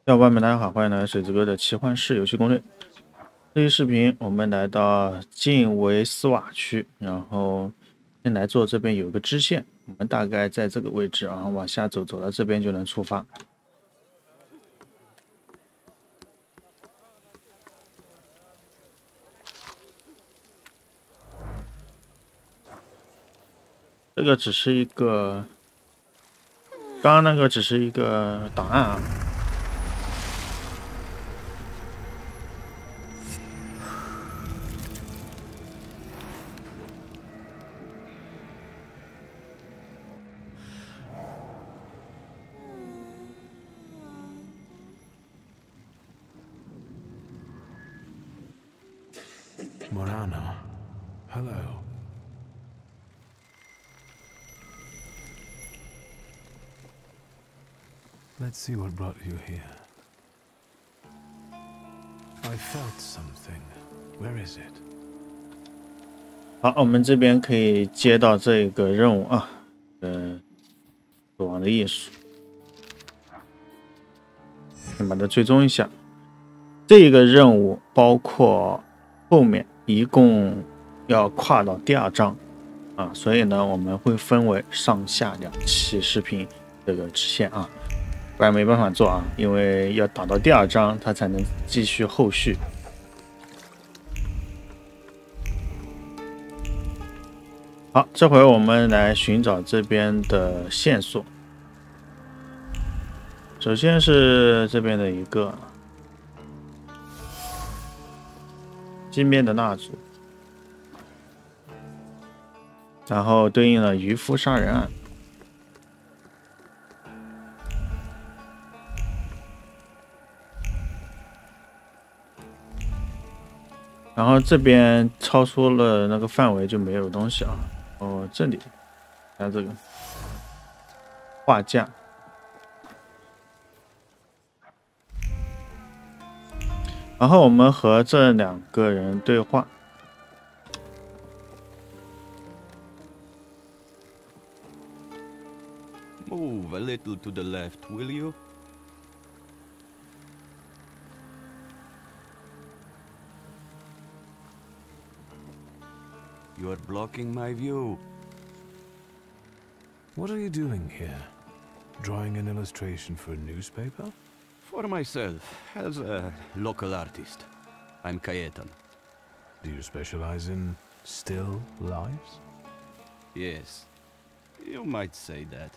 小伙伴们，大家好，欢迎来到水之哥的奇幻式游戏攻略。这期视频我们来到晋维斯瓦区，然后先来做这边有一个支线，我们大概在这个位置，然后往下走，走到这边就能出发。这个只是一个，刚刚那个只是一个档案啊。Morana, hello. Let's see what brought you here. I felt something. Where is it? 好，我们这边可以接到这个任务啊，死亡的艺术，先把它追踪一下。这个任务包括后面一共要跨到第2章啊，所以呢，我们会分为上下2期视频这个支线啊，不然没办法做啊，因为要打到第2章，它才能继续后续。好，这回我们来寻找这边的线索。首先是这边的一个金边的蜡烛，然后对应了渔夫杀人案。然后这边超出了那个范围就没有东西啊。哦，这里看这个画架，然后我们和这2个人对话。Move a little to the left, will you? You are blocking my view. What are you doing here? Drawing an illustration for a newspaper? For myself, as a local artist. I'm Cayetan. Do you specialize in still lives? Yes, you might say that.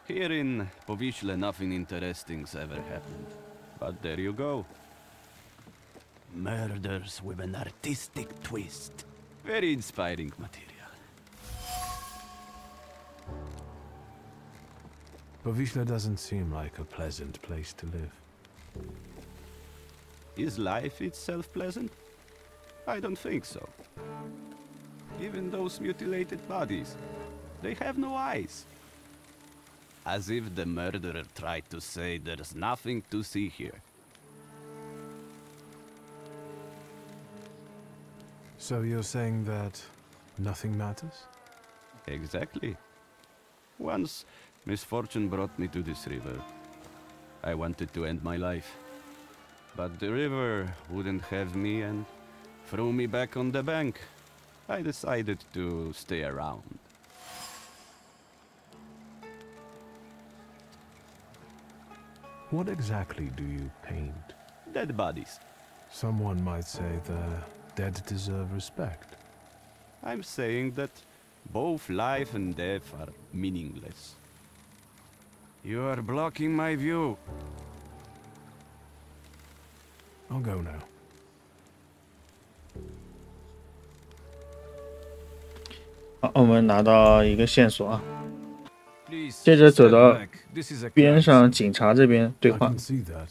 Here in Povishla nothing interesting's ever happened. But there you go. Murders with an artistic twist. Very inspiring material. Povishla doesn't seem like a pleasant place to live. Is life itself pleasant? I don't think so. Even those mutilated bodies, they have no eyes. As if the murderer tried to say there's nothing to see here. So you're saying that nothing matters? Exactly. Once, misfortune brought me to this river. I wanted to end my life. But the river wouldn't have me and threw me back on the bank. I decided to stay around. What exactly do you paint? Dead bodies. Someone might say the dead deserve respect. I'm saying that both life and death are meaningless. You are blocking my view. I'll go now. 好，我们拿到一个线索啊，接着走到边上警察这边对 I 话。 can see that.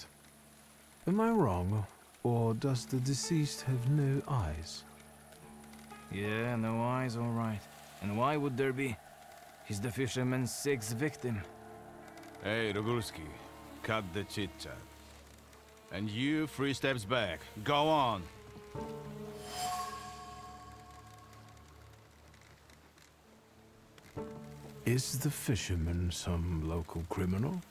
Am I wrong, or does the deceased have no eyes? Yeah, no eyes, all right. And why would there be? He's the fisherman's 6th victim. Hey, Rogulski, cut the chit-chat. And you 3 steps back. Go on. Is the fisherman some local criminal?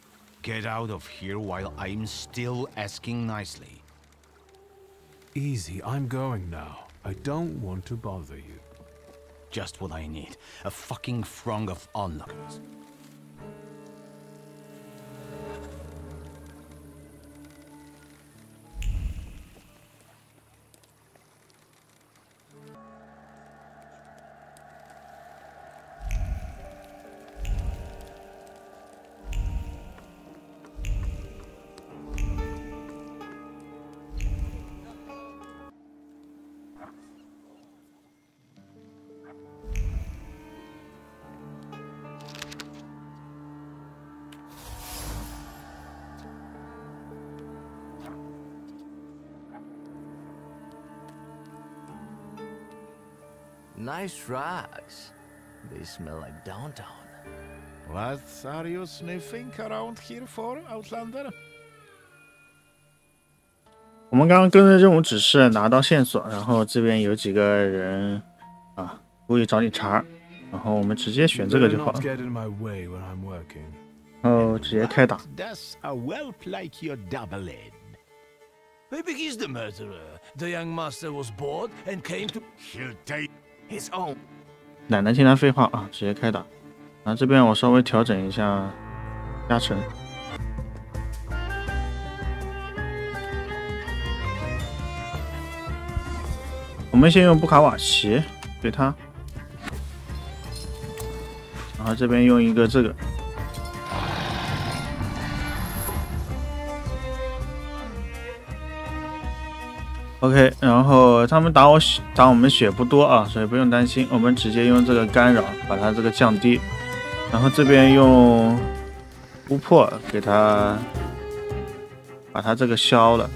Get out of here while I'm still asking nicely. Easy, I'm going now. I don't want to bother you. Just what I need. A fucking throng of onlookers. Nice rugs. They smell like downtown. What are you sniffing around here for, Outlander? 我们刚刚跟着任务指示拿到线索，然后这边有几个人啊故意找你茬，然后我们直接选这个就好了，然后直接开打。Does a whelp like your double-head? Maybe he's the murderer. The young master was bored and came to He'll take his own. 懒得听他废话啊，直接开打。然后这边我稍微调整一下加成。我们先用布卡瓦奇对他，然后这边用一个这个。OK， 然后他们打我们血不多啊，所以不用担心。我们直接用这个干扰把它这个降低，然后这边用突破给它把它这个消了。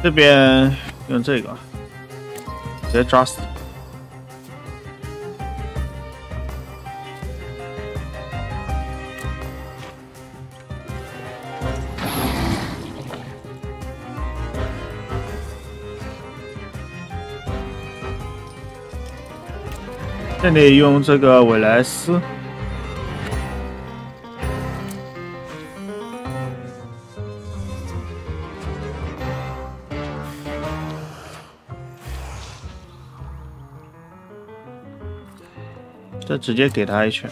这边用这个直接抓死。这里用这个韦莱斯。这直接给他一拳。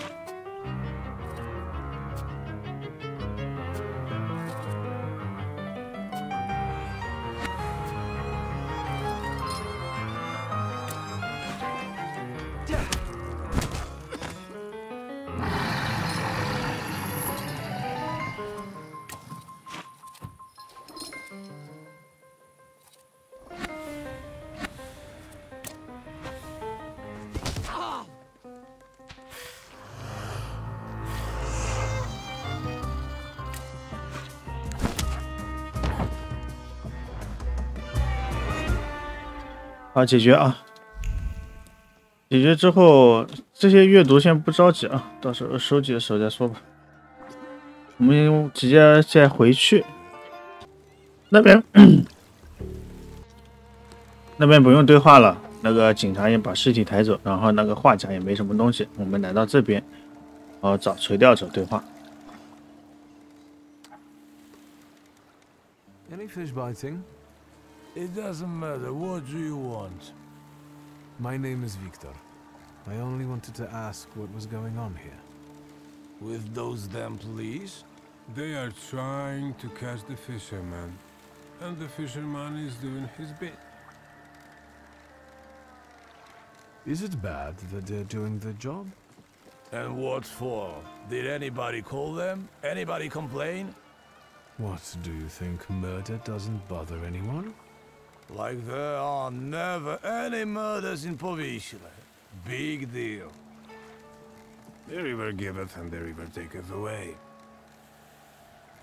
好，解决啊！解决之后，这些阅读先不着急啊，到时候收集的时候再说吧。我们直接再回去那边，那边不用对话了。那个警察也把尸体抬走，然后那个画家也没什么东西。我们来到这边，然后找垂钓者对话。Any fish biting? It doesn't matter. What do you want? My name is Victor. I only wanted to ask what was going on here. With those damn police? They are trying to catch the fisherman, and the fisherman is doing his bit. Is it bad that they're doing the job? And what for? Did anybody call them? Anybody complain? What, do you think murder doesn't bother anyone? Like there are never any murders in Povishla. Big deal. The river giveth and the river taketh away.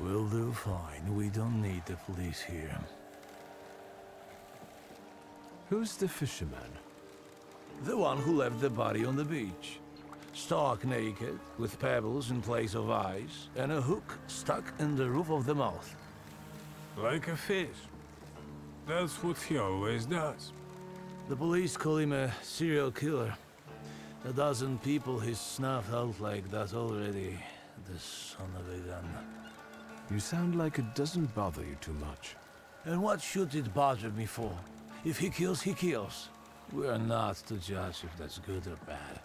We'll do fine. We don't need the police here. Who's the fisherman? The one who left the body on the beach. Stark naked, with pebbles in place of eyes, and a hook stuck in the roof of the mouth. Like a fish. That's what he always does. The police call him a serial killer. A dozen people he's snuffed out like that already. The son of a gun. You sound like it doesn't bother you too much. And what should it bother me for? If he kills, he kills. We are not to judge if that's good or bad.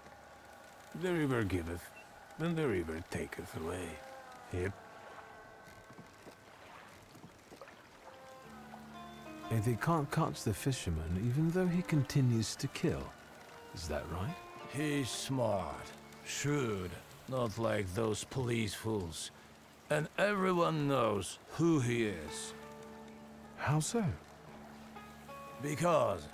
The river giveth, and the river taketh away. Yep. And they can't catch the fisherman even though he continues to kill. Is that right? He's smart, shrewd, not like those police fools. And everyone knows who he is. How so? Because,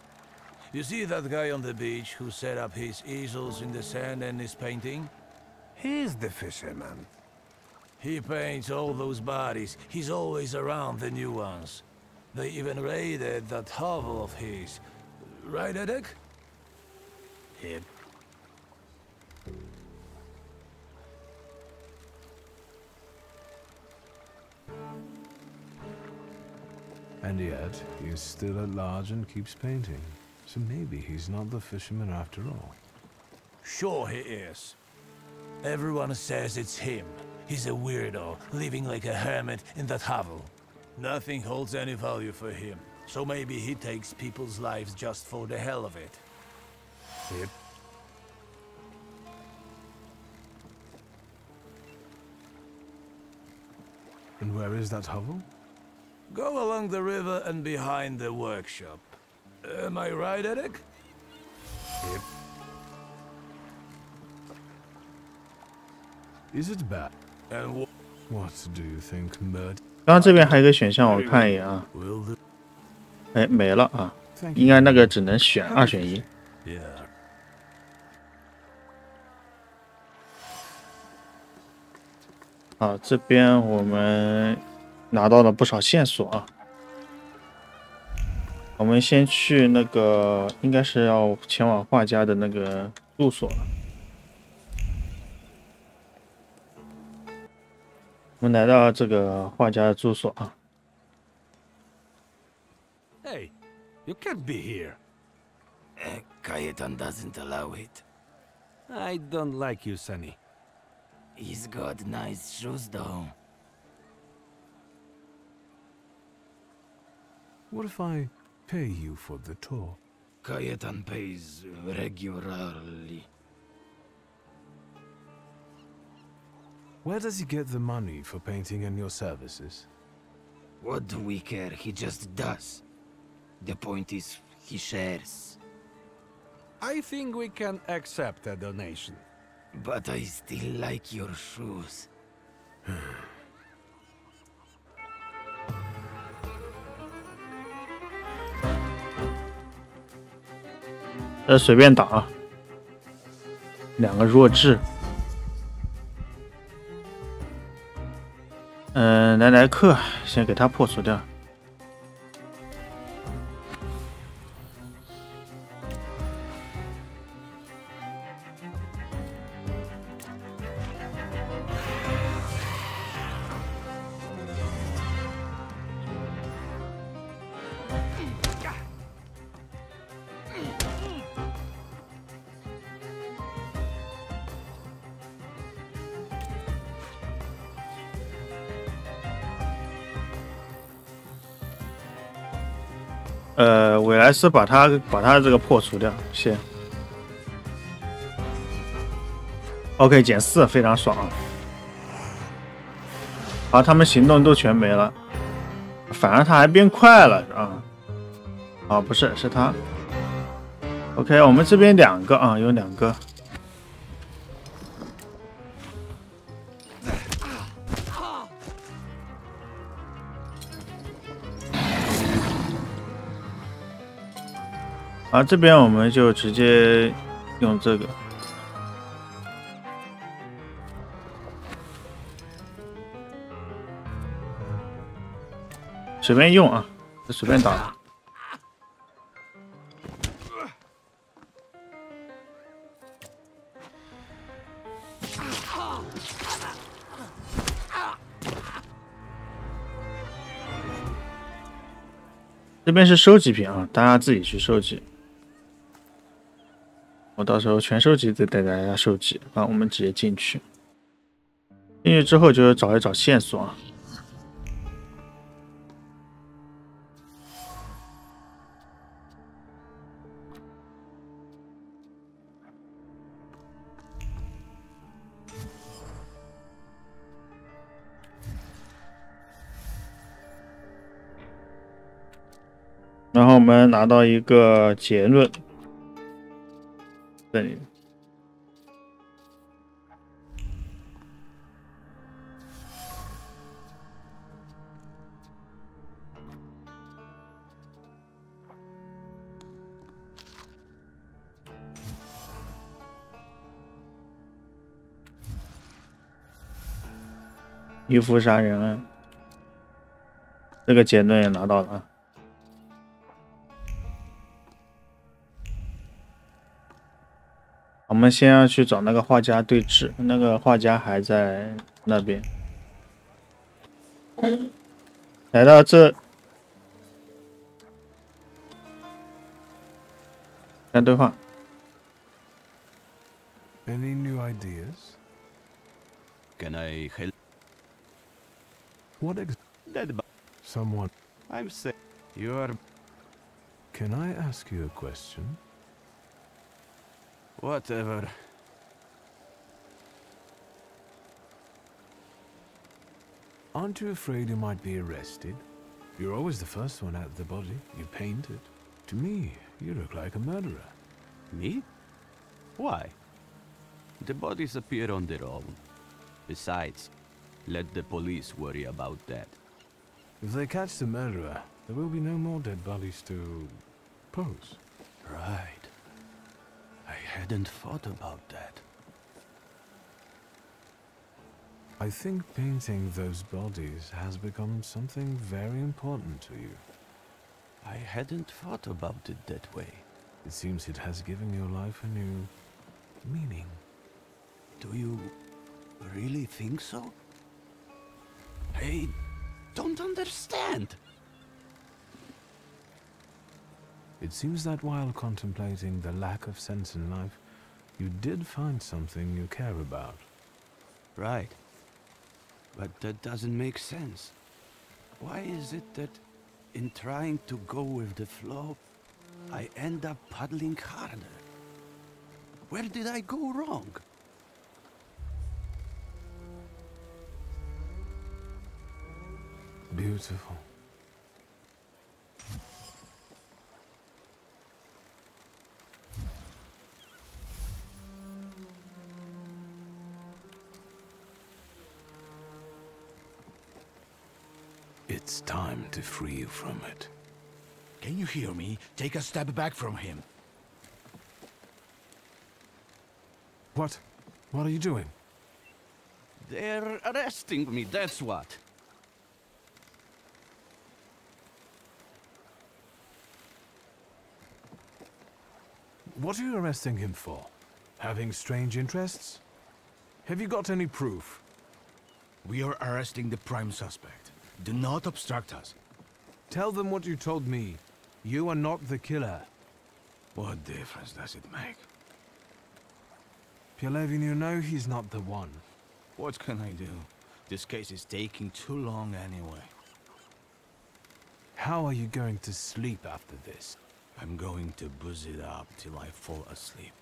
you see that guy on the beach who set up his easels in the sand and is painting? He's the fisherman. He paints all those bodies. He's always around the new ones. They even raided that hovel of his. Right, Edek? Yep. And yet, he's still at large and keeps painting. So maybe he's not the fisherman after all. Sure he is. Everyone says it's him. He's a weirdo, living like a hermit in that hovel. Nothing holds any value for him. So maybe he takes people's lives just for the hell of it. Yep. And where is that hovel? Go along the river and behind the workshop. Am I right, Edek? Yep. Is it bad? And what do you think, Murd? 刚刚这边还有一个选项，我看一眼啊， will the 哎，没了啊， Thank 应 you. 该那个只能选2选1。 yeah. 好，这边我们拿到了不少线索啊。我们先去那个，应该是要前往画家的那个住所了。我们来到这个画家的住所啊。 Hey, you can't be here. Cayetan doesn't allow it. I don't like you, Sonny. He's got nice shoes though. What if I pay you for the tour? Cayetan pays regularly. Where does he get the money for painting and your services? What do we care? He just does. The point is, he shares. I think we can accept a donation. But I still like your shoes. 随便打啊，2个弱智。来客，先给他破除掉。韦莱斯把他这个破除掉，先。OK， 减4，非常爽啊！好，他们行动都全没了，反而他还变快了啊！啊，不是，是他。OK， 我们这边2个啊，有2个。啊，这边我们就直接用这个，随便用啊，就随便打。这边是收集品啊，大家自己去收集。我到时候全收集再带大家收集啊。我们直接进去，进去之后就是找一找线索啊。然后我们拿到一个结论，这里渔夫杀人案，这个结论也拿到了啊。我们先要去找那个画家对峙，那个画家还在那边。来到这，看对话。Any new ideas? Can I help? What Dead Someone. I'm sick. You're... Can I ask you a question? Whatever. Aren't you afraid you might be arrested? You're always the first one at the body. You painted. To me, you look like a murderer. Me? Why? The bodies appear on their own. Besides, let the police worry about that. If they catch the murderer, there will be no more dead bodies to pose. Right. I hadn't thought about that. I think painting those bodies has become something very important to you. I hadn't thought about it that way. It seems it has given your life a new meaning. Do you really think so? I don't understand. It seems that while contemplating the lack of sense in life, you did find something you care about. Right. But that doesn't make sense. Why is it that in trying to go with the flow, I end up paddling harder? Where did I go wrong? Beautiful. It's time to free you from it. Can you hear me? Take a step back from him. What? What are you doing? They're arresting me, that's what. What are you arresting him for? Having strange interests? Have you got any proof? We are arresting the prime suspect. Do not obstruct us. Tell them what you told me. You are not the killer. What difference does it make? Pielevin, you know he's not the one. What can I do? This case is taking too long anyway. How are you going to sleep after this? I'm going to booze it up till I fall asleep.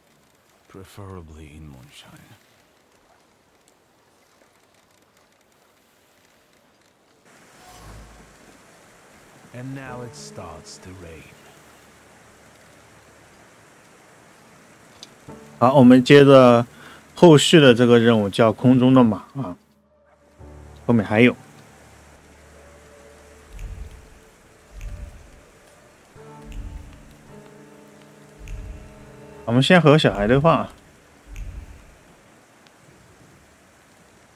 Preferably in moonshine. And now it starts to rain. 好，我们接着后续的这个任务叫空中的马啊，后面还有。我们先和小孩对话。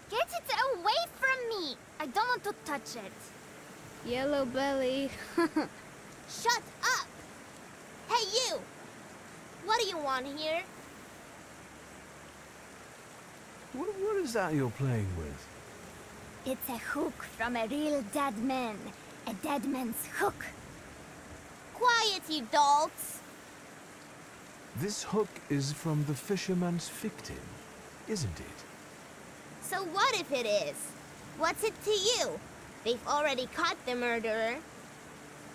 Get it away from me! I don't want to touch it. Yellow belly. Shut up! Hey you! What do you want here? What is that you're playing with? It's a hook from a real dead man. A dead man's hook. Quiet, you dolts! This hook is from the fisherman's victim, isn't it? So what if it is? What's it to you? They've already caught the murderer.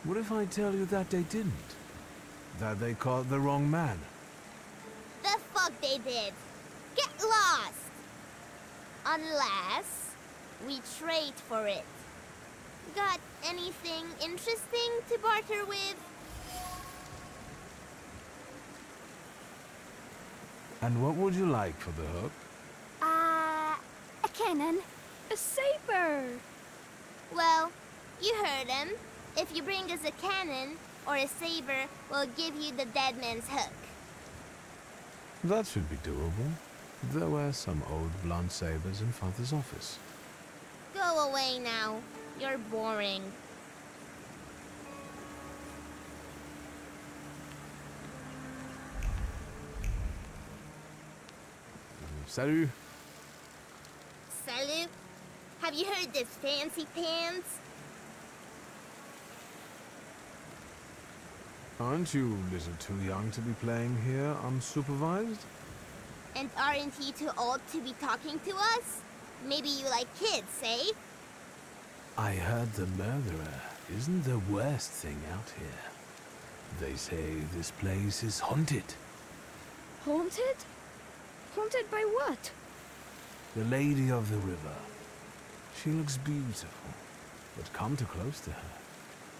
What if I tell you that they didn't? That they caught the wrong man? The fuck they did? Get lost! Unless we trade for it. Got anything interesting to barter with? And what would you like for the hook? A cannon. A saber! Well, you heard him. If you bring us a cannon or a saber, we'll give you the dead man's hook. That should be doable. There were some old blunt sabers in Father's office. Go away now. You're boring. Salut! Salut. Have you heard this fancy pants? Aren't you a little too young to be playing here unsupervised? And aren't you too old to be talking to us? Maybe you like kids, eh? I heard the murderer isn't the worst thing out here. They say this place is haunted. Haunted? Haunted by what? The Lady of the River. She looks beautiful, but come too close to her,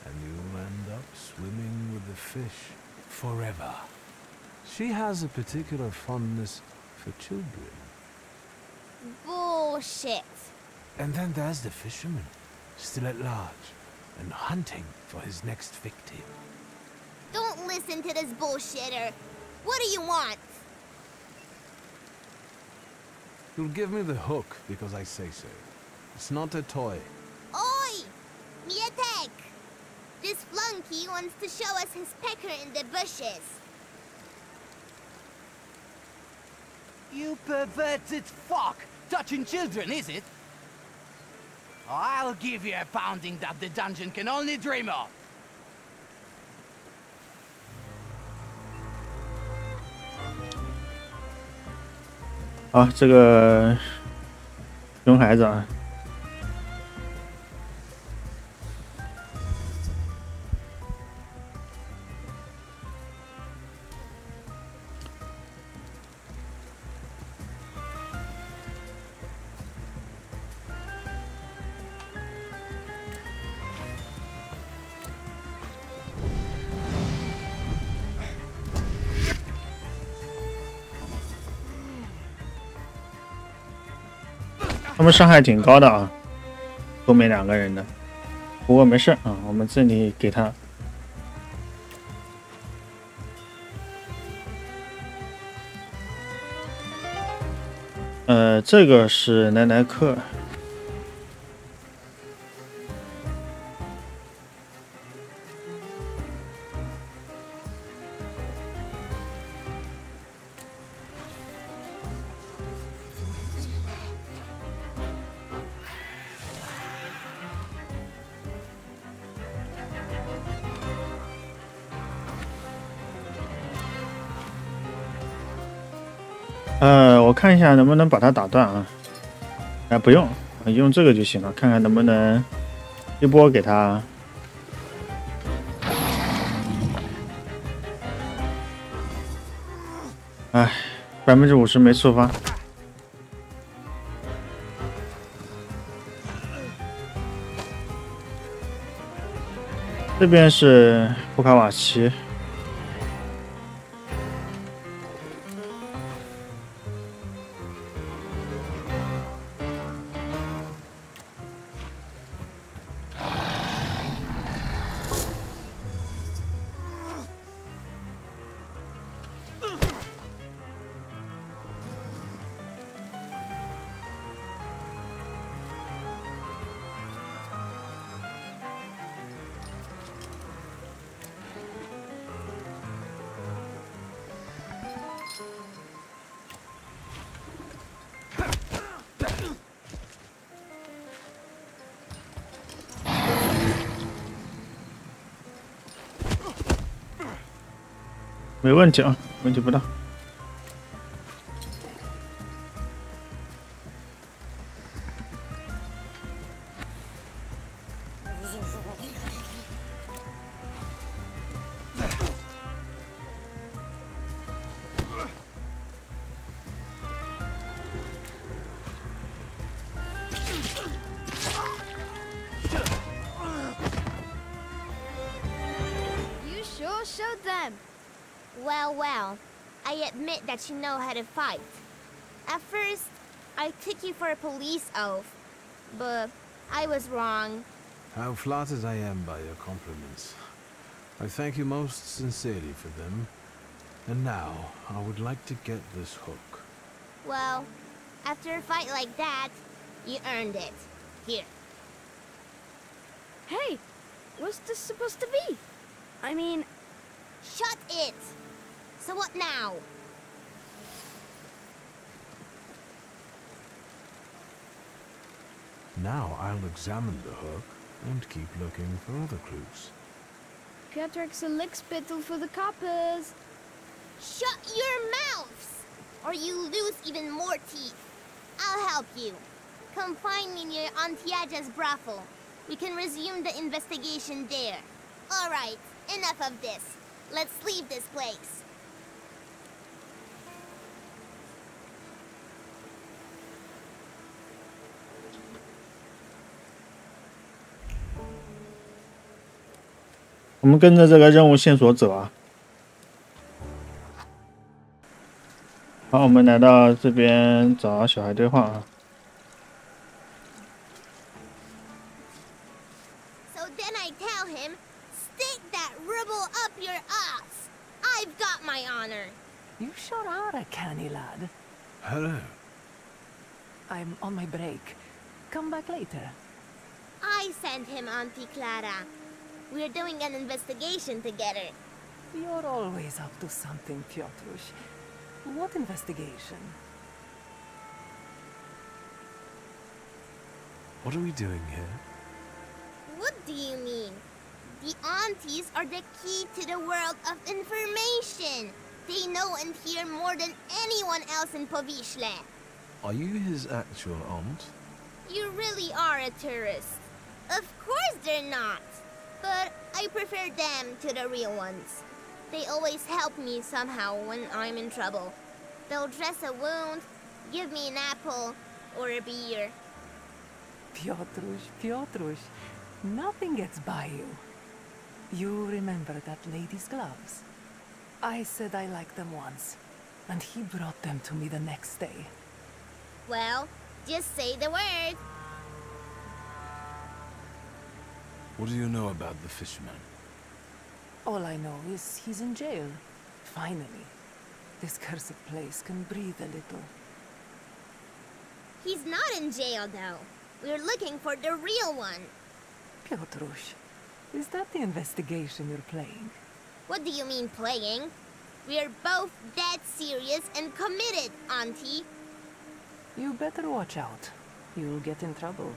and you'll end up swimming with the fish forever. She has a particular fondness for children. Bullshit. And then there's the fisherman, still at large, and hunting for his next victim. Don't listen to this bullshitter. What do you want? You'll give me the hook because I say so. It's not a toy. Oi! Mietek! This flunky wants to show us his pecker in the bushes. You perverted fuck! Touching children, is it? I'll give you a pounding that the dungeon can only dream of. 好，这个熊孩子啊，他们伤害挺高的啊，后面两个人的，不过没事啊，我们这里给他。这个是奈奈克。我看一下能不能把它打断啊？不用，用这个就行了。看看能不能一波给他。哎，50%没触发。这边是布卡瓦奇。没问题啊，问题不大。Showed them. Well, well, I admit that you know how to fight. At first, I took you for a police oath, but I was wrong. How flattered I am by your compliments. I thank you most sincerely for them. And now, I would like to get this hook. Well, after a fight like that, you earned it. Here. Hey, what's this supposed to be? I mean... Shut it! So what now? Now I'll examine the hook and keep looking for other clues. Piotr's a lickspittle for the coppers. Shut your mouths! Or you lose even more teeth. I'll help you. Come find me near Auntie Aja's brothel. We can resume the investigation there. Alright, enough of this. Let's leave this place.我们跟着这个任务线索走啊。好，我们来到这边找小孩对话啊。So then I tell him, stick that rubble up your ass. I've got my honor. You sure are a canny lad. Hello. I'm on my break. Come back later. I sent him, Auntie Clara. We're doing an investigation together. You're always up to something, Piotrush. What investigation? What are we doing here? What do you mean? The aunties are the key to the world of information. They know and hear more than anyone else in Povishle. Are you his actual aunt? You really are a tourist. Of course they're not. But I prefer them to the real ones. They always help me somehow when I'm in trouble. They'll dress a wound, give me an apple, or a beer. Piotrush, nothing gets by you. You remember that lady's gloves? I said I liked them once, and he brought them to me the next day. Well, just say the word. What do you know about the fisherman? All I know is he's in jail. Finally. This cursed place can breathe a little. He's not in jail, though. We're looking for the real one. Piotrush, is that the investigation you're playing? What do you mean, playing? We're both dead serious and committed, Auntie. You better watch out. You'll get in trouble.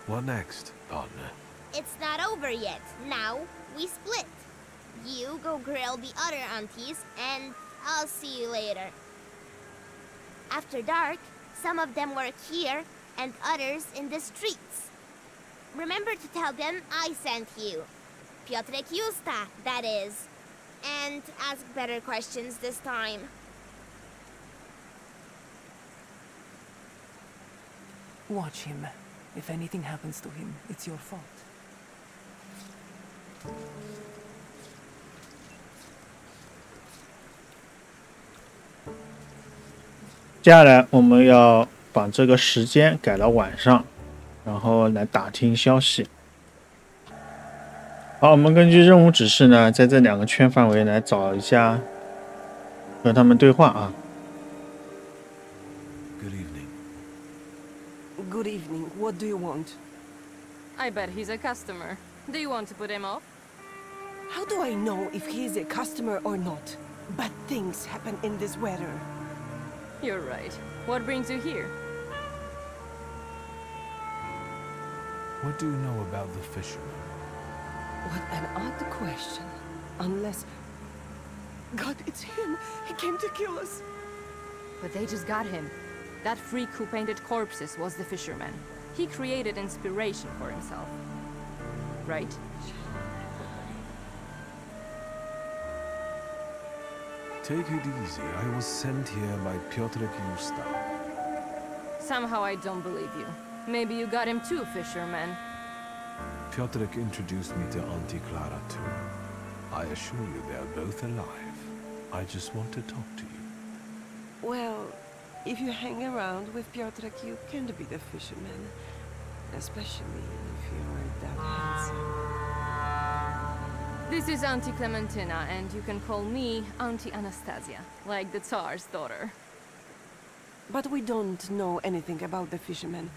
What next, partner? It's not over yet. Now, we split. You go grill the other aunties, and I'll see you later. After dark, some of them work here, and others in the streets. Remember to tell them I sent you. Piotrek Justa, that is. And ask better questions this time. Watch him. If anything happens to him, it's your fault. 接下来我们要把这个时间改到晚上，然后来打听消息。好，我们根据任务指示呢，在这2个圈范围来找一下，和他们对话啊。Good evening. Good evening. What do you want? I bet he's a customer. Do you want to put him off? How do I know if he's a customer or not? Bad things happen in this weather. You're right. What brings you here? What do you know about the fisherman? What an odd question. Unless... God, it's him! He came to kill us! But they just got him. That freak who painted corpses was the fisherman. He created inspiration for himself. Right? Take it easy. I was sent here by Piotr Yusta. Somehow I don't believe you. Maybe you got him too, fisherman. Piotr introduced me to Auntie Clara too. I assure you they're both alive. I just want to talk to you. Well, if you hang around with Piotr, you can be the fisherman. Especially if you're that handsome. This is Auntie Clementina, and you can call me Auntie Anastasia, like the Tsar's daughter. But we don't know anything about the fisherman,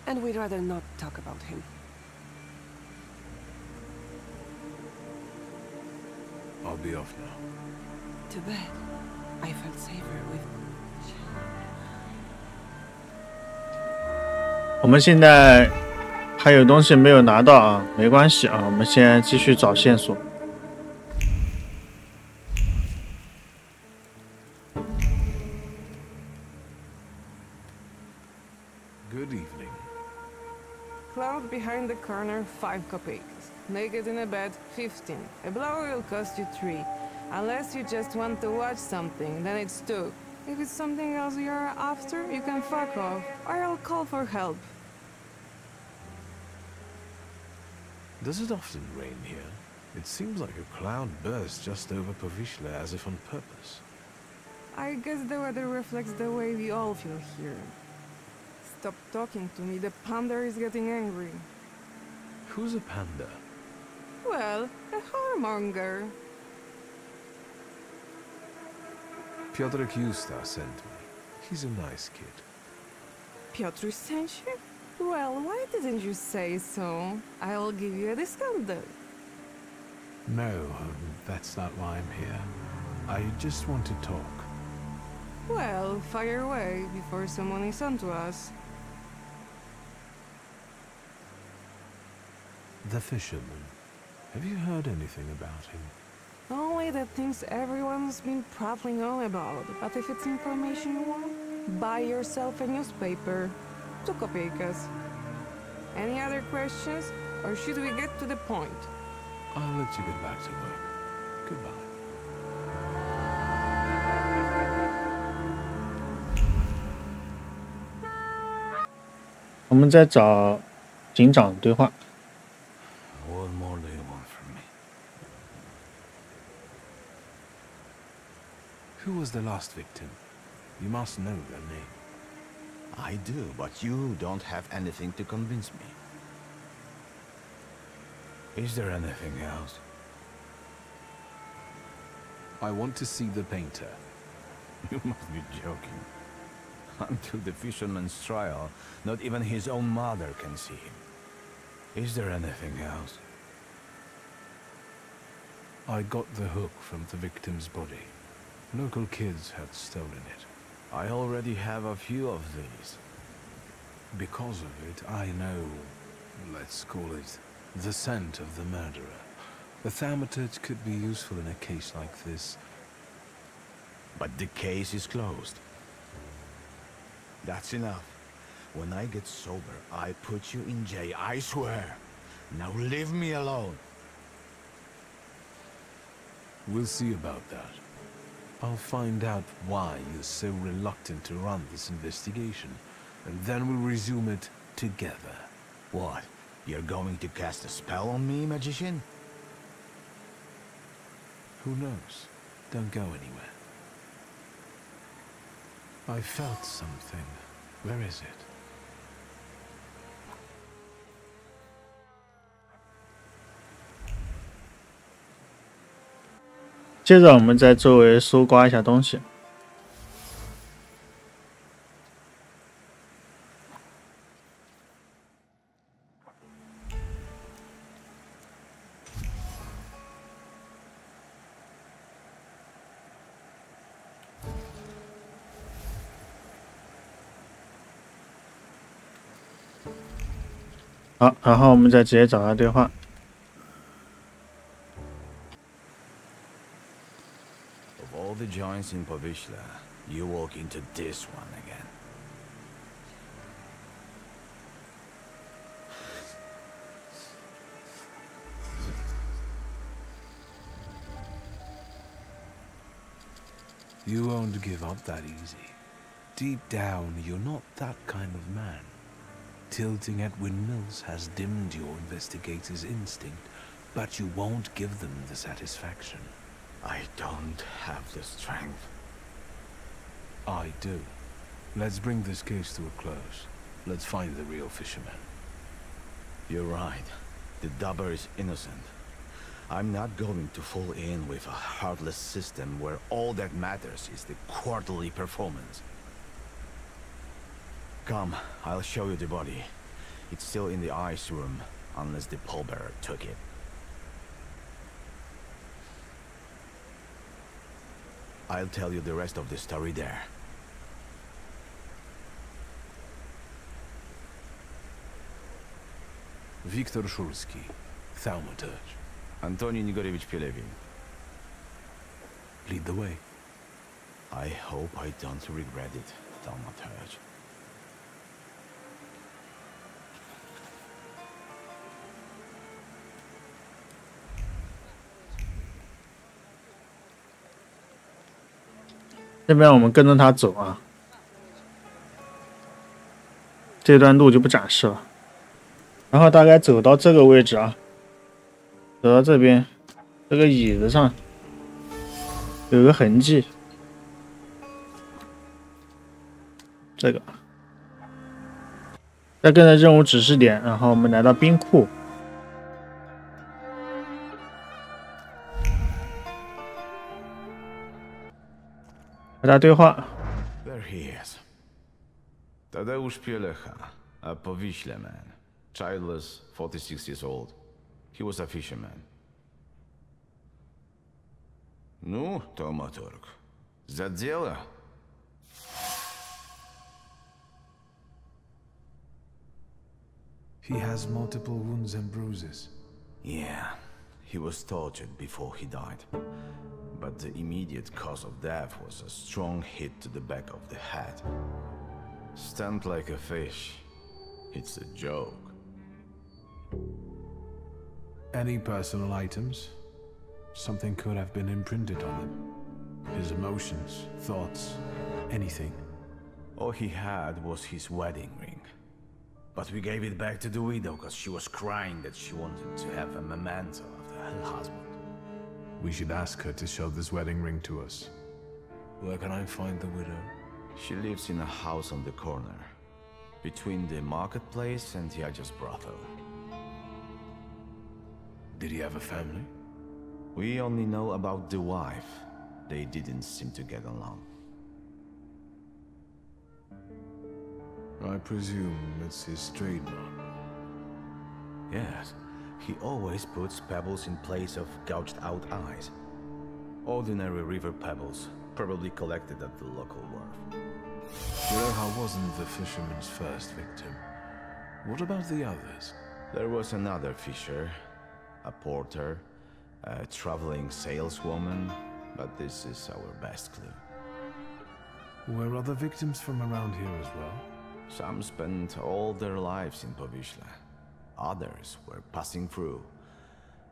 and we'd rather not talk about him. I'll be off now. Too bad. I felt safer with... 我们现在还有东西没有拿到啊，没关系啊，我们先继续找线索。Good evening. Cloud behind the corner, 5 kopecks. Naked in a bed, 15. A blower will cost you 3. Unless you just want to watch something, then it's 2. If it's something else you're after, you can fuck off, or I'll call for help. Does it often rain here? It seems like a cloud burst just over Povishla as if on purpose. I guess the weather reflects the way we all feel here. Stop talking to me, the panda is getting angry. Who's a panda? Well, a whoremonger. Piotr Yusta sent me. He's a nice kid. Piotr sent you? Well, why didn't you say so? I'll give you a discount though. No, that's not why I'm here. I just want to talk. Well, fire away before someone is onto us. The fisherman. Have you heard anything about him? Only the things everyone's been prattling on about. But if it's information you want, buy yourself a newspaper. 2 kopeckas. Any other questions? Or should we get to the point? I'll let you get back to work. Goodbye. 我们在找警长对话。 What more do you want from me? Who was the last victim? You must know their name. I do, but you don't have anything to convince me. Is there anything else? I want to see the painter. You must be joking. Until the fisherman's trial, not even his own mother can see him. Is there anything else? I got the hook from the victim's body. Local kids had stolen it. I already have a few of these. Because of it, I know, let's call it, the scent of the murderer. A thaumaturge could be useful in a case like this. But the case is closed. That's enough. When I get sober, I put you in jail, I swear. Now leave me alone. We'll see about that. I'll find out why you're so reluctant to run this investigation, and then we'll resume it together. What? You're going to cast a spell on me, magician? Who knows? Don't go anywhere. I felt something. Where is it? 接着我们在周围搜刮一下东西。好，然后我们再直接找他对话。Of all the joints in Povishla, you walk into this one again. You won't give up that easy. Deep down, you're not that kind of man. Tilting at windmills has dimmed your investigator's instinct, but you won't give them the satisfaction. I don't have the strength. I do. Let's bring this case to a close. Let's find the real fisherman. You're right. The dubber is innocent. I'm not going to fall in with a heartless system where all that matters is the quarterly performance. Come, I'll show you the body. It's still in the ice room, unless the pallbearer took it. I'll tell you the rest of the story there. Viktor Szulski, thaumaturge. Antoni Nigorevich Pelevin. Lead the way. I hope I don't regret it, thaumaturge. 这边我们跟着他走啊，这段路就不展示了。然后大概走到这个位置啊，走到这边，这个椅子上有个痕迹，这个。再跟着任务指示点，然后我们来到冰库。 和他对话。 There he is. Tadeusz Pielecha, a Povishla man, childless, 46 years old. He was a fisherman. Ну, Taumaturg, за дело. He has multiple wounds and bruises. Yeah, he was tortured before he died. But the immediate cause of death was a strong hit to the back of the head. Stunned like a fish. It's a joke. Any personal items? Something could have been imprinted on them. His emotions, thoughts, anything. All he had was his wedding ring. But we gave it back to the widow because she was crying that she wanted to have a memento of her husband. We should ask her to show this wedding ring to us. Where can I find the widow? She lives in a house on the corner, between the marketplace and Yaja's brothel. Did he have a family? We only know about the wife. They didn't seem to get along. I presume it's his trademark. Yes. He always puts pebbles in place of gouged out eyes. Ordinary river pebbles, probably collected at the local wharf. Pielecha wasn't the fisherman's first victim. What about the others? There was another fisher, a porter, a traveling saleswoman, but this is our best clue. Were other victims from around here as well? Some spent all their lives in Povishla. Others were passing through,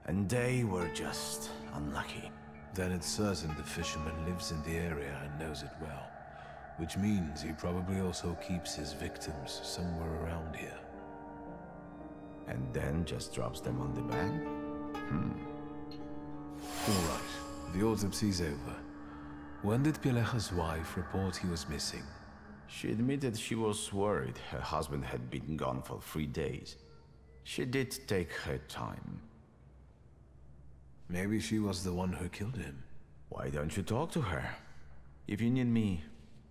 and they were just unlucky. Then it's certain the fisherman lives in the area and knows it well, which means he probably also keeps his victims somewhere around here. And then just drops them on the bank? All right, the autopsy's over. When did Pielecha's wife report he was missing? She admitted she was worried her husband had been gone for 3 days. She did take her time. Maybe she was the one who killed him. Why don't you talk to her? If you need me,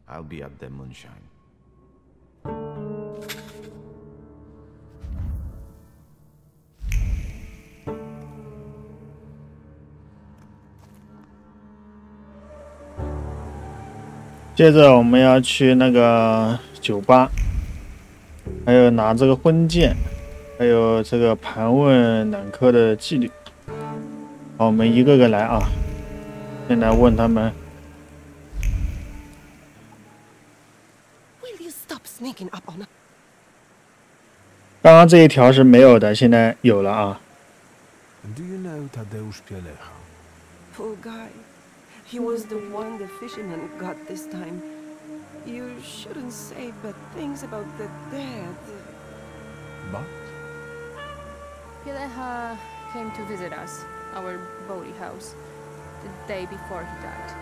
I'll be at the moonshine.接着我们要去那个酒吧，还有拿这个婚戒，还有这个盘问两科的纪律。好，我们一个个来啊，先来问他们。刚刚这一条是没有的，现在有了啊。Do you know Tadeusz Pielecha? Poor guy. He was the one the fisherman got this time. You shouldn't say bad things about the dead. But? Pielecha came to visit us, our boaty house, the day before he died.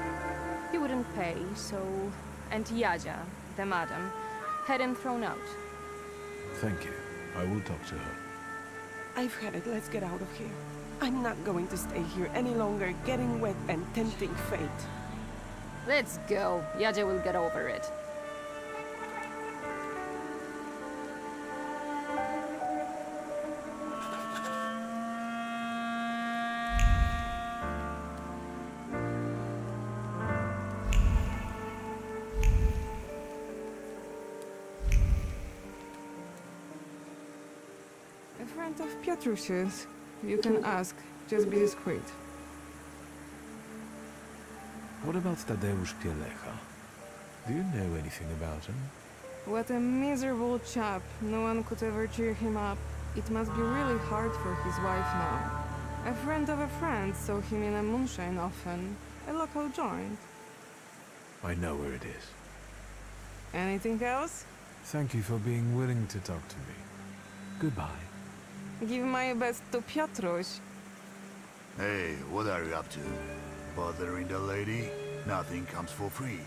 He wouldn't pay, so... And Yadzia, the madam, had him thrown out. Thank you. I will talk to her. I've had it. Let's get out of here. I'm not going to stay here any longer, getting wet and tempting fate. Let's go. Yadzia will get over it. A friend of Piotrusia's. You can ask. Just be discreet. What about Tadeusz Pielecha? Do you know anything about him? What a miserable chap. No one could ever cheer him up. It must be really hard for his wife now. A friend of a friend saw him in a moonshine often. A local joint. I know where it is. Anything else? Thank you for being willing to talk to me. Goodbye. Give my best to Piotruś. Hey, what are you up to? Bothering the lady? Nothing comes for free.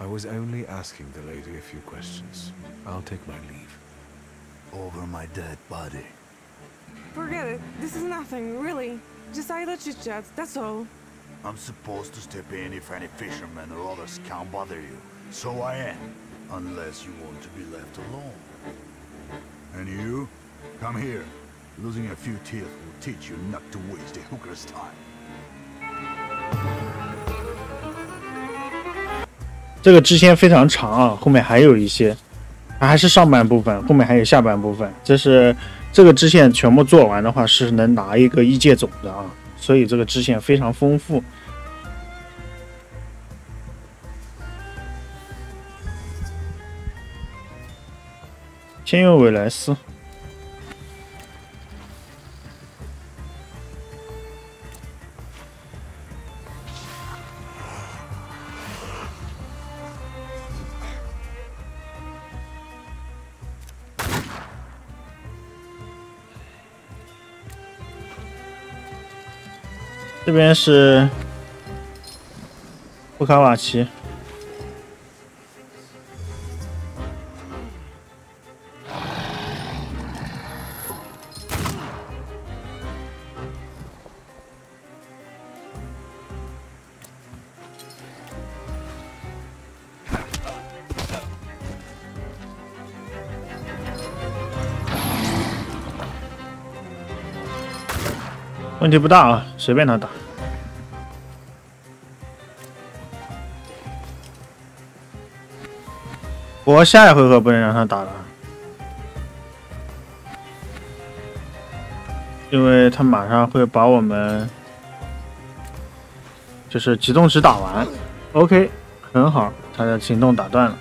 I was only asking the lady a few questions. I'll take my leave. Over my dead body. Forget it. This is nothing, really. Just idle chit-chat, that's all. I'm supposed to step in if any fishermen or others can't bother you. So I am. Unless you want to be left alone. And you? Come here. Losing a few teeth will teach you not to waste a hooker's time. 这个支线非常长啊，后面还有一些，还是上半部分，后面还有下半部分。这个支线全部做完的话，是能拿一个异界种的啊，所以这个支线非常丰富。先用韦莱斯。这边是布卡瓦奇。问题不大啊，随便他打。不过下一回合不能让他打了，因为他马上会把我们就是集中值打完。OK， 很好，他的行动打断了。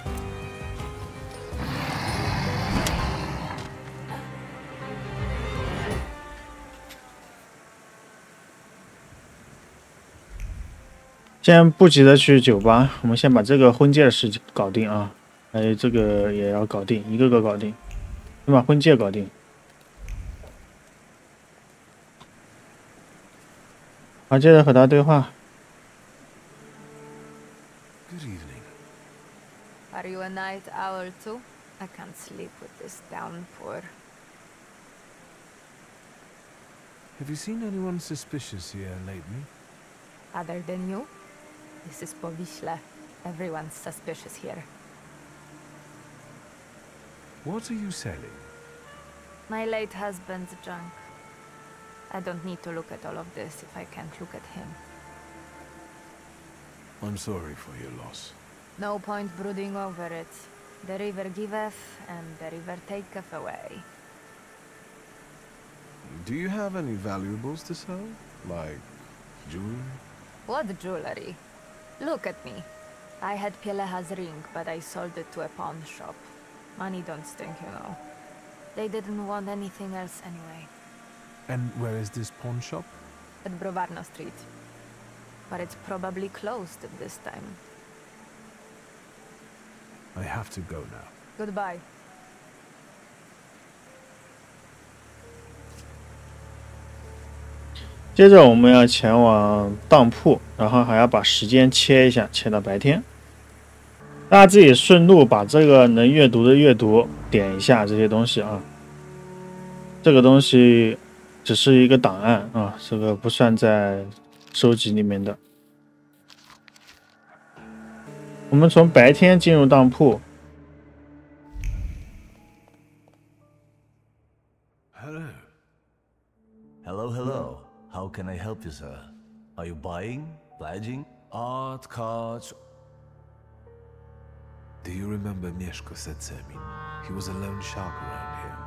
先不急着去酒吧，我们先把这个婚戒的事情搞定啊，还有这个也要搞定，一个个搞定，先把婚戒搞定。好，接着和他对话。Good evening. Are you a night owl too? I can't sleep with this downpour. Have you seen anyone suspicious here lately? Other than you? This is Povishla. Everyone's suspicious here. What are you selling? My late husband's junk. I don't need to look at all of this if I can't look at him. I'm sorry for your loss. No point brooding over it. The river giveth, and the river taketh away. Do you have any valuables to sell? Like jewelry? What jewelry? Look at me. I had Pieleha's ring, but I sold it to a pawn shop. Money don't stink, you know. They didn't want anything else anyway. And where is this pawn shop? At Brovarna Street. But it's probably closed at this time. I have to go now. Goodbye. 接着我们要前往当铺，然后还要把时间切一下，切到白天。大家自己顺路把这个能阅读的阅读点一下这些东西啊。这个东西只是一个档案啊，这个不算在收集里面的。我们从白天进入当铺。 Hello. How can I help you, sir? Are you buying? Pledging? Art, cards? Do you remember Mieszko Setsemin? He was a lone shark around here.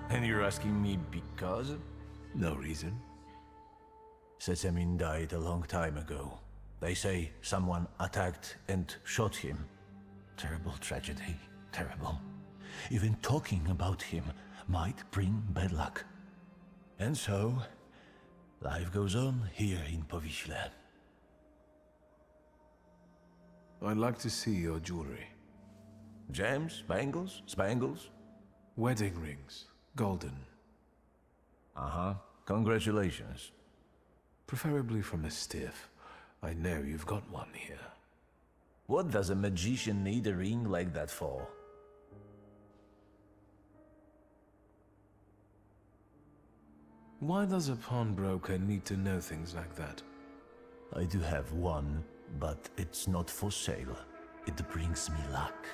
And you're asking me because? No reason. Setsemin died a long time ago. They say someone attacked and shot him. Terrible tragedy. Terrible. Even talking about him might bring bad luck. And so, life goes on here in Powiśle. I'd like to see your jewelry. Gems? Bangles? Spangles? Wedding rings. Golden. Uh-huh. Congratulations. Preferably from a stiff. I know you've got one here. What does a magician need a ring like that for? Why does a pawnbroker need to know things like that? I do have one, but it's not for sale. It brings me luck.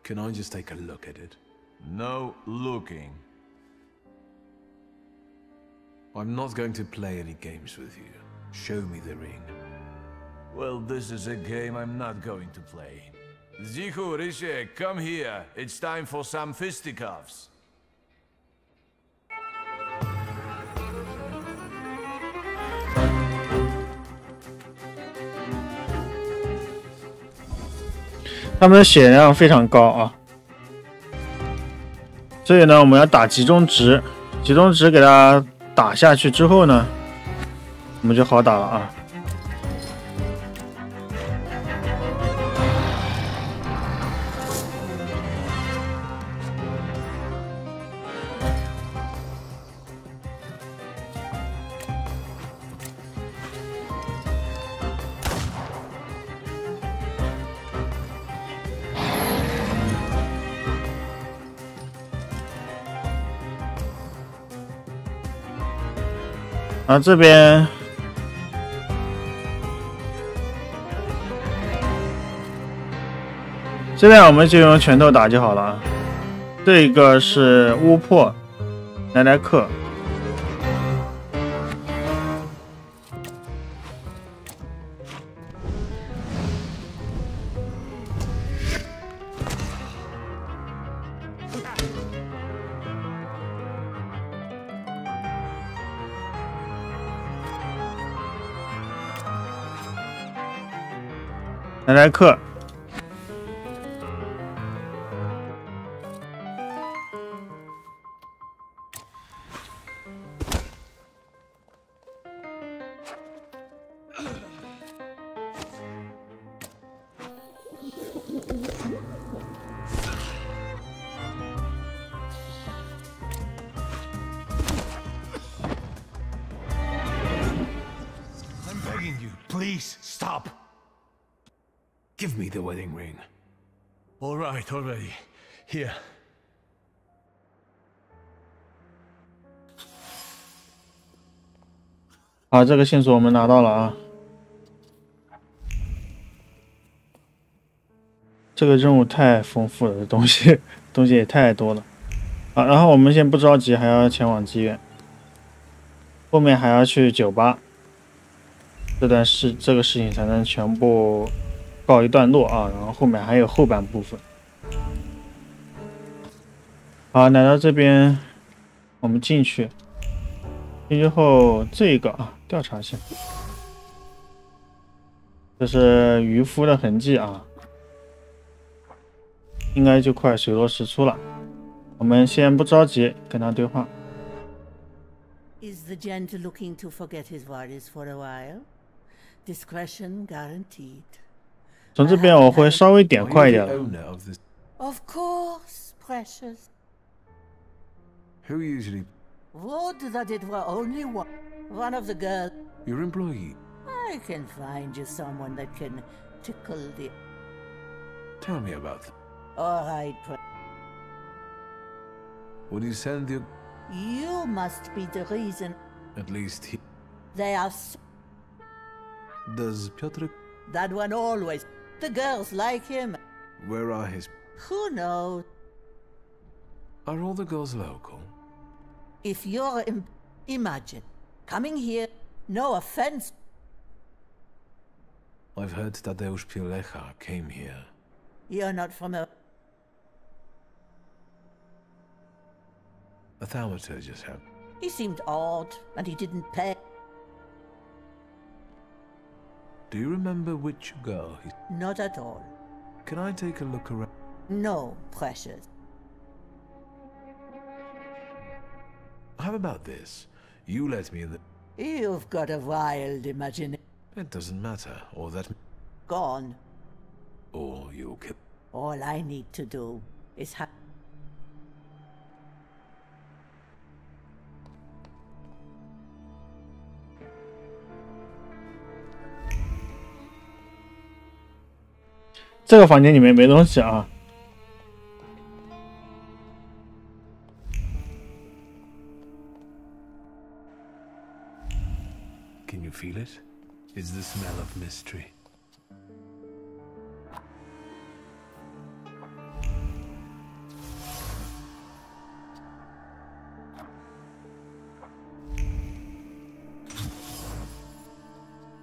Can I just take a look at it? No looking. I'm not going to play any games with you. Show me the ring. Well, this is a game I'm not going to play. Zichu, Rishi, come here. It's time for some fisticuffs. 他们的血量非常高啊，所以呢，我们要打集中值，集中值给它打下去之后呢，我们就好打了啊。啊，这边我们就用拳头打就好了。这个是巫破莱克，莱克。 I'm begging you, please stop. Give me the wedding ring. All right, already. Here. 好，这个线索我们拿到了啊。这个任务太丰富了，东西也太多了。啊，然后我们先不着急，还要前往妓院，后面还要去酒吧。这个事情才能全部告一段落啊，然后后面还有后半部分。好，来到这边，我们进去后，这个啊，调查一下，这是渔夫的痕迹啊，应该就快水落石出了。我们先不着急，跟他对话。Is the gent looking to forget his worries for a while? Discretion guaranteed. 从这边我会稍微点快一点。Of course, precious. Who usually? Would that it were only one of the girls. Your employee. I can find you someone that can tickle the. Tell me about them. All right. Will you send your? You must be the reason. At least he. They are. Does Piotr? That one always. The girls like him. Where are his? Who knows? Are all the girls local? If you're imagine coming here, no offense. I've heard Tadeusz Pilecha came here. You're not from a thaumaturgist have. He seemed odd, and he didn't pay. Do you remember which girl he... Not at all. Can I take a look around? No, precious. How about this? You let me in the... You've got a wild imagination. It doesn't matter, or that... Gone. Or you'll kill... All I need to do is have...这个房间里面没东西啊。Can you feel it? It's the smell of mystery.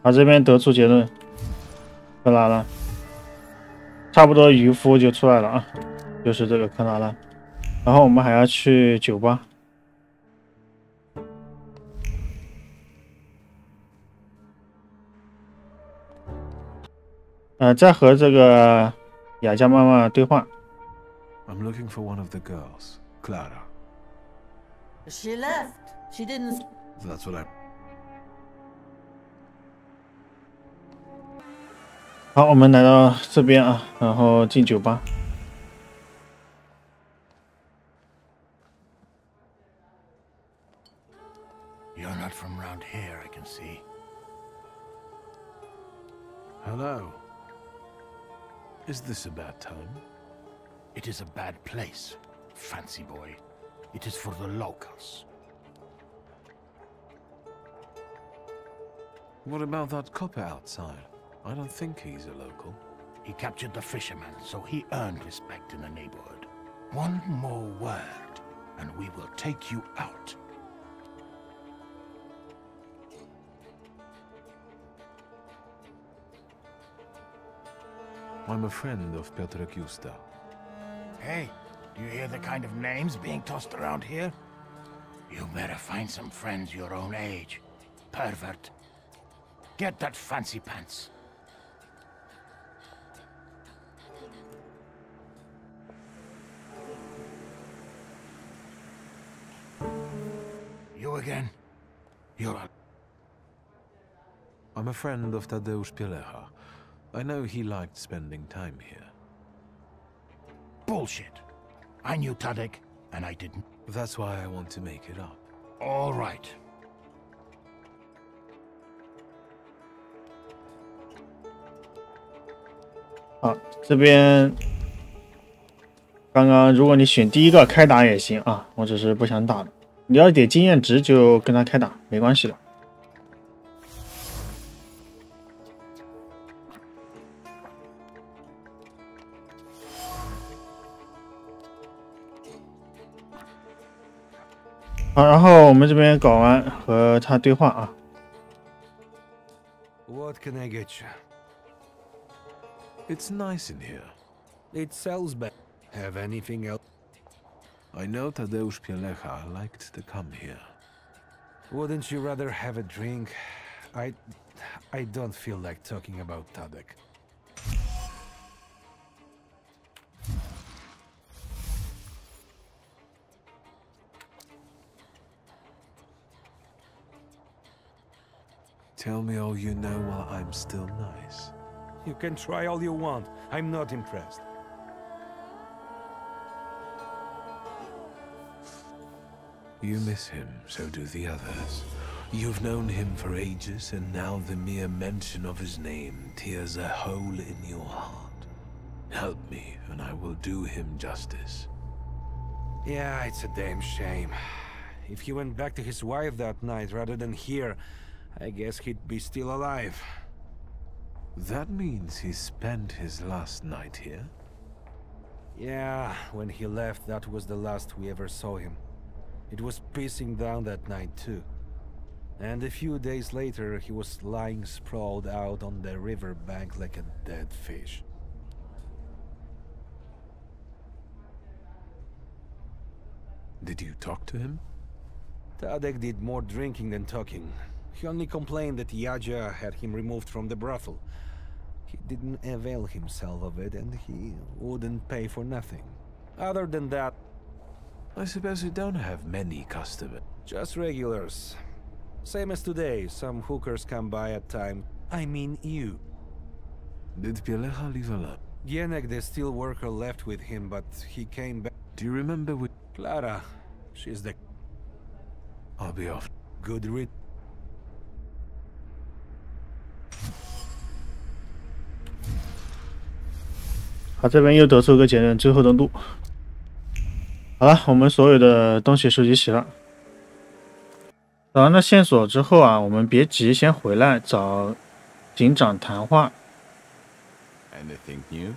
好，这边得出结论，克拉拉，差不多渔夫就出来了啊，就是这个克拉拉。然后我们还要去酒吧。再和这个雅加妈妈对话。I'm looking for one of the girls, Clara. She left. She didn't. That's what I. 好，我们来到这边啊，然后进酒吧。You're not from round here, I can see. Hello. Is this a bad time? It is a bad place, fancy boy. It is for the locals. What about that copper outside? I don't think he's a local. He captured the fisherman, so he earned respect in the neighborhood. One more word, and we will take you out. I'm a friend of Piotr Gusta. Hey, do you hear the kind of names being tossed around here? You better find some friends your own age. Pervert. Get that fancy pants. You again? You're a... I'm a friend of Tadeusz Pilecha. I know he liked spending time here. Bullshit. I knew Tadek, and I didn't. That's why I want to make it up. All right. 好，这边刚刚如果你选第一个开打也行啊，我只是不想打了。你要点经验值就跟他开打，没关系的。好，然后我们这边搞完和他对话啊。can I get you? It's nice in here. It sells better. Have anything else? I know Tadeusz Pielecha liked to come here. Wouldn't you rather have a drink? I don't feel like talking about Tadek. Tell me all you know while I'm still nice. You can try all you want. I'm not impressed. You miss him, so do the others. You've known him for ages, and now the mere mention of his name tears a hole in your heart. Help me, and I will do him justice. Yeah, it's a damn shame. If he went back to his wife that night rather than here, I guess he'd be still alive. That means he spent his last night here? Yeah, when he left, that was the last we ever saw him. It was pissing down that night too. And a few days later, he was lying sprawled out on the river bank like a dead fish. Did you talk to him? Tadek did more drinking than talking. He only complained that Yadzia had him removed from the brothel. He didn't avail himself of it, and he wouldn't pay for nothing. Other than that, I suppose you don't have many customers. Just regulars. Same as today, some hookers come by at times. I mean you. Did Pielecha leave alone? Jenek, the steel worker, left with him, but he came back. Do you remember with Clara? She's the... I'll be off. Good read.好，这边又得出个结论，最后的路。好了，我们所有的东西收集齐了。找完了线索之后啊，我们别急，先回来找警长谈话。Anything new?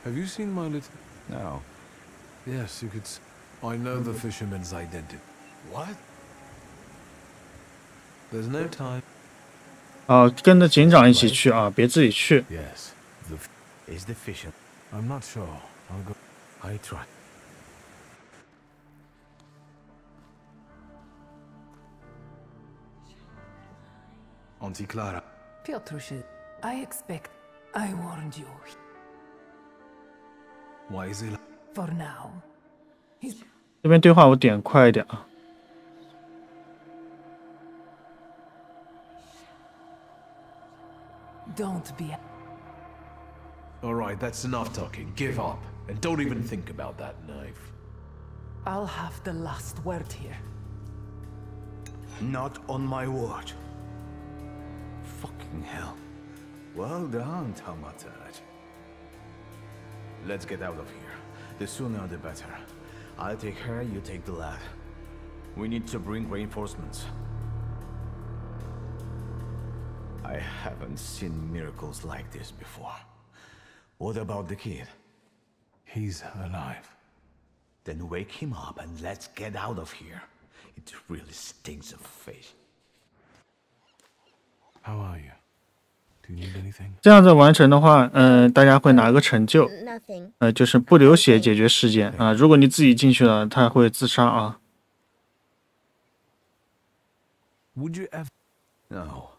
Have you seen my little... No. Yes, you could... I know the fisherman's identity. What? There's no time. 哦，跟着警长一起去啊，别自己去。 Yes. Is the fisher? I'm not sure. I'll go. I try. Auntie Clara. Piotrush, I expect I warned you. Why is he... For now. He's... 这边对话我点快一点啊。Don't be... Alright, that's enough talking. Give up. And don't even think about that knife. I'll have the last word here. Not on my watch. Fucking hell. Well done, Tamataj. Let's get out of here. The sooner the better. I'll take her, you take the lad. We need to bring reinforcements. I haven't seen miracles like this before. What about the kid? He's alive. Then wake him up and let's get out of here. It really stinks of fish. How are you? Do you need anything? 这样子完成的话，大家会拿个成就， Nothing. 就是不流血解决事件啊。如果你自己进去了，他会自杀啊。 Would you ever... No.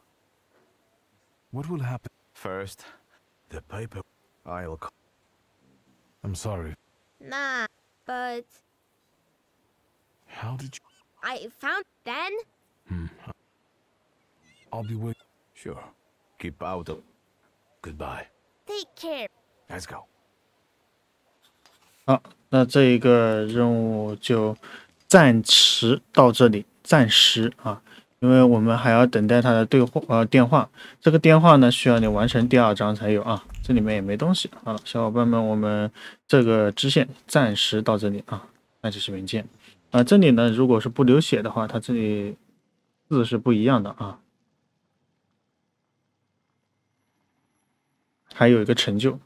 What will happen? First, the paper. I'll... I'm sorry. Nah, but How did you... I found then. I'll be waiting. Sure. Keep out of... Goodbye. Take care. Let's go. 好，那这一个任务就暂时到这里，暂时啊，因为我们还要等待他的电话。这个电话呢，需要你完成第2章才有啊。这里面也没东西。好了，小伙伴们，我们这个支线暂时到这里啊，那就是文件。这里呢，如果是不流血的话，它这里字是不一样的啊。还有一个成就。